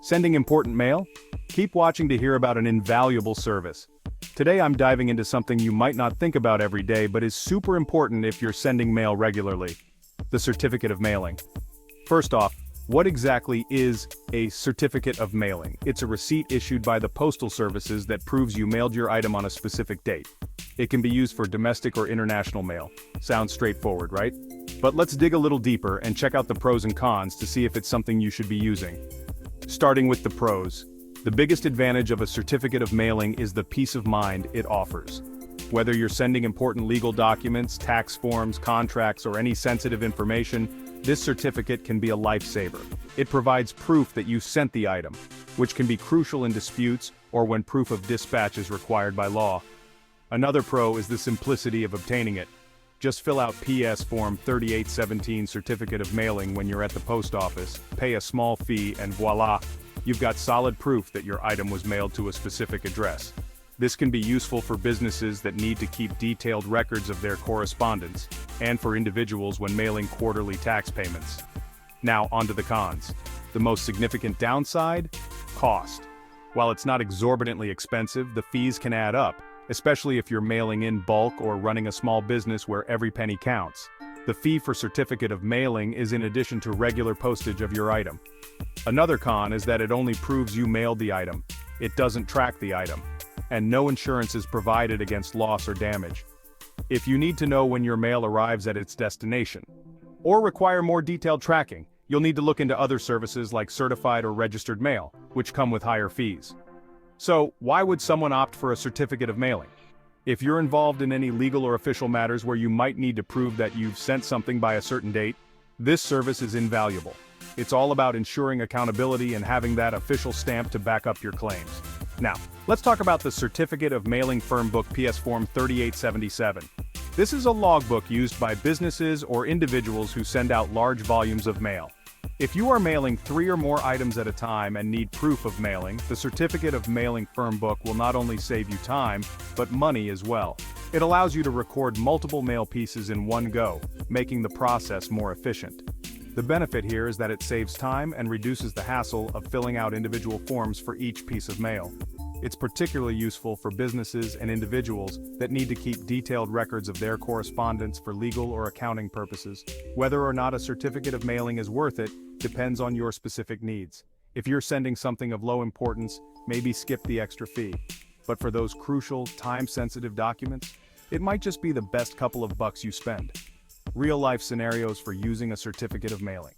Sending important mail? Keep watching to hear about an invaluable service. Today I'm diving into something you might not think about every day but is super important if you're sending mail regularly. The certificate of mailing. First off, what exactly is a certificate of mailing? It's a receipt issued by the postal services that proves you mailed your item on a specific date. It can be used for domestic or international mail. Sounds straightforward, right? But let's dig a little deeper and check out the pros and cons to see if it's something you should be using. Starting with the pros. The biggest advantage of a certificate of mailing is the peace of mind it offers. Whether you're sending important legal documents, tax forms, contracts, or any sensitive information, this certificate can be a lifesaver. It provides proof that you sent the item, which can be crucial in disputes or when proof of dispatch is required by law. Another pro is the simplicity of obtaining it. Just fill out PS Form 3817 Certificate of Mailing when you're at the post office, pay a small fee, and voila! You've got solid proof that your item was mailed to a specific address. This can be useful for businesses that need to keep detailed records of their correspondence, and for individuals when mailing quarterly tax payments. Now onto the cons. The most significant downside? Cost. While it's not exorbitantly expensive, the fees can add up, especially if you're mailing in bulk or running a small business where every penny counts. The fee for certificate of mailing is in addition to regular postage of your item. Another con is that it only proves you mailed the item. It doesn't track the item. And no insurance is provided against loss or damage. If you need to know when your mail arrives at its destination, or require more detailed tracking, you'll need to look into other services like certified or registered mail, which come with higher fees. So, why would someone opt for a certificate of mailing? If you're involved in any legal or official matters where you might need to prove that you've sent something by a certain date, this service is invaluable. It's all about ensuring accountability and having that official stamp to back up your claims. Now, let's talk about the Certificate of Mailing Firm Book PS Form 3877. This is a logbook used by businesses or individuals who send out large volumes of mail. If you are mailing 3 or more items at a time and need proof of mailing, the Certificate of Mailing Firm Book will not only save you time, but money as well. It allows you to record multiple mail pieces in one go, making the process more efficient. The benefit here is that it saves time and reduces the hassle of filling out individual forms for each piece of mail. It's particularly useful for businesses and individuals that need to keep detailed records of their correspondence for legal or accounting purposes. Whether or not a certificate of mailing is worth it depends on your specific needs. If you're sending something of low importance, maybe skip the extra fee. But for those crucial, time-sensitive documents, it might just be the best couple of bucks you spend. Real-life scenarios for using a certificate of mailing.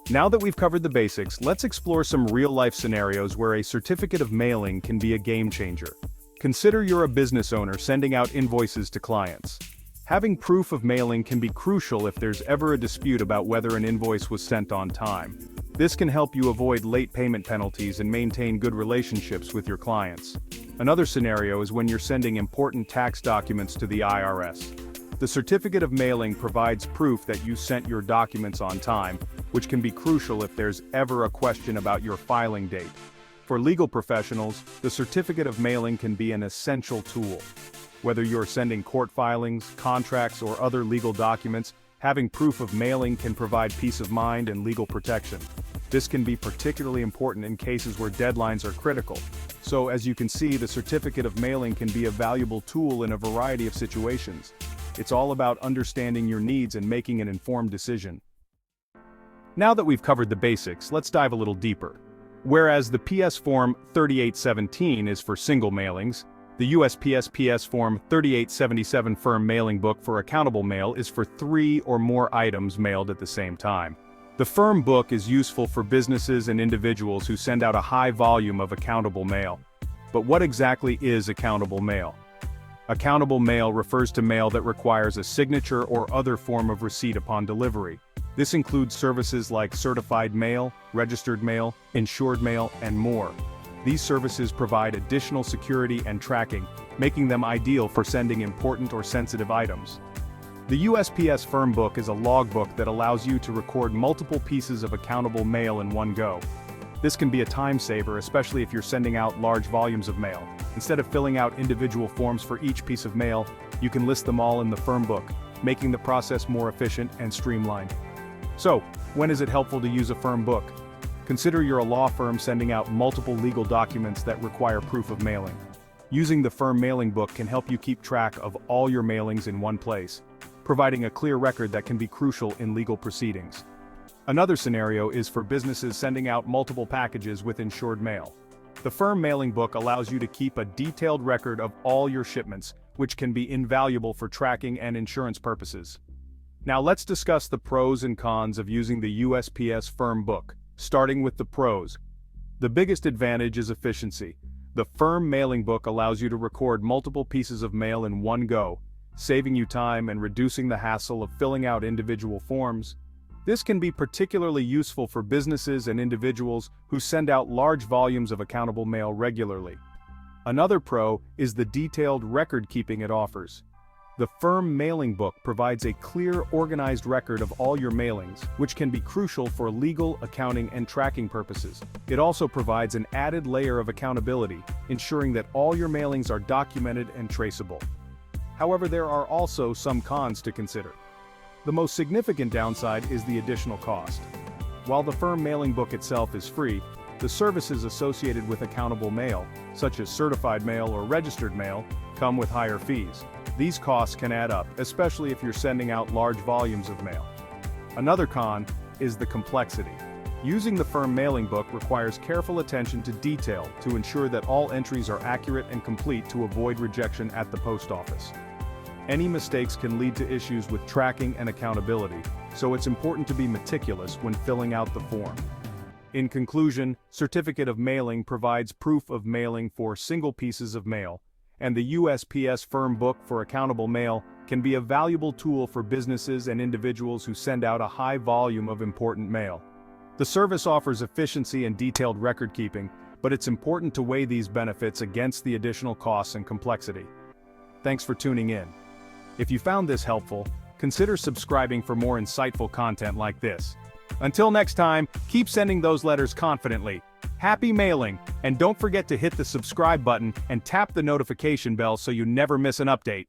Now that we've covered the basics, let's explore some real-life scenarios where a certificate of mailing can be a game changer. Consider you're a business owner sending out invoices to clients. Having proof of mailing can be crucial if there's ever a dispute about whether an invoice was sent on time. This can help you avoid late payment penalties and maintain good relationships with your clients. Another scenario is when you're sending important tax documents to the IRS. The certificate of mailing provides proof that you sent your documents on time, which can be crucial if there's ever a question about your filing date. For legal professionals, the certificate of mailing can be an essential tool. Whether you're sending court filings, contracts, or other legal documents, having proof of mailing can provide peace of mind and legal protection. This can be particularly important in cases where deadlines are critical. So, as you can see, the certificate of mailing can be a valuable tool in a variety of situations. It's all about understanding your needs and making an informed decision. Now that we've covered the basics, let's dive a little deeper. Whereas the PS Form 3817 is for single mailings, the USPS PS Form 3877 Firm Mailing Book for accountable mail is for 3 or more items mailed at the same time. The Firm Book is useful for businesses and individuals who send out a high volume of accountable mail. But what exactly is accountable mail? Accountable mail refers to mail that requires a signature or other form of receipt upon delivery. This includes services like certified mail, registered mail, insured mail, and more. These services provide additional security and tracking, making them ideal for sending important or sensitive items. The USPS Firm Book is a logbook that allows you to record multiple pieces of accountable mail in one go. This can be a time saver, especially if you're sending out large volumes of mail. Instead of filling out individual forms for each piece of mail, you can list them all in the Firm Book, making the process more efficient and streamlined. So, when is it helpful to use a Firm Book? Consider you're a law firm sending out multiple legal documents that require proof of mailing. Using the firm mailing book can help you keep track of all your mailings in one place, providing a clear record that can be crucial in legal proceedings. Another scenario is for businesses sending out multiple packages with insured mail. The firm mailing book allows you to keep a detailed record of all your shipments, which can be invaluable for tracking and insurance purposes. Now let's discuss the pros and cons of using the USPS firm book, starting with the pros. The biggest advantage is efficiency. The firm mailing book allows you to record multiple pieces of mail in one go, saving you time and reducing the hassle of filling out individual forms. This can be particularly useful for businesses and individuals who send out large volumes of accountable mail regularly. Another pro is the detailed record keeping it offers. The firm mailing book provides a clear, organized record of all your mailings, which can be crucial for legal, accounting, and tracking purposes. It also provides an added layer of accountability, ensuring that all your mailings are documented and traceable. However, there are also some cons to consider. The most significant downside is the additional cost. While the firm mailing book itself is free, the services associated with accountable mail, such as certified mail or registered mail, come with higher fees. These costs can add up, especially if you're sending out large volumes of mail. Another con is the complexity. Using the firm mailing book requires careful attention to detail to ensure that all entries are accurate and complete to avoid rejection at the post office. Any mistakes can lead to issues with tracking and accountability, so it's important to be meticulous when filling out the form. In conclusion, Certificate of Mailing provides proof of mailing for single pieces of mail, and the USPS Firm Book for accountable mail can be a valuable tool for businesses and individuals who send out a high volume of important mail. The service offers efficiency and detailed record keeping, but it's important to weigh these benefits against the additional costs and complexity. Thanks for tuning in. If you found this helpful, consider subscribing for more insightful content like this. Until next time, keep sending those letters confidently. Happy mailing, and don't forget to hit the subscribe button and tap the notification bell so you never miss an update.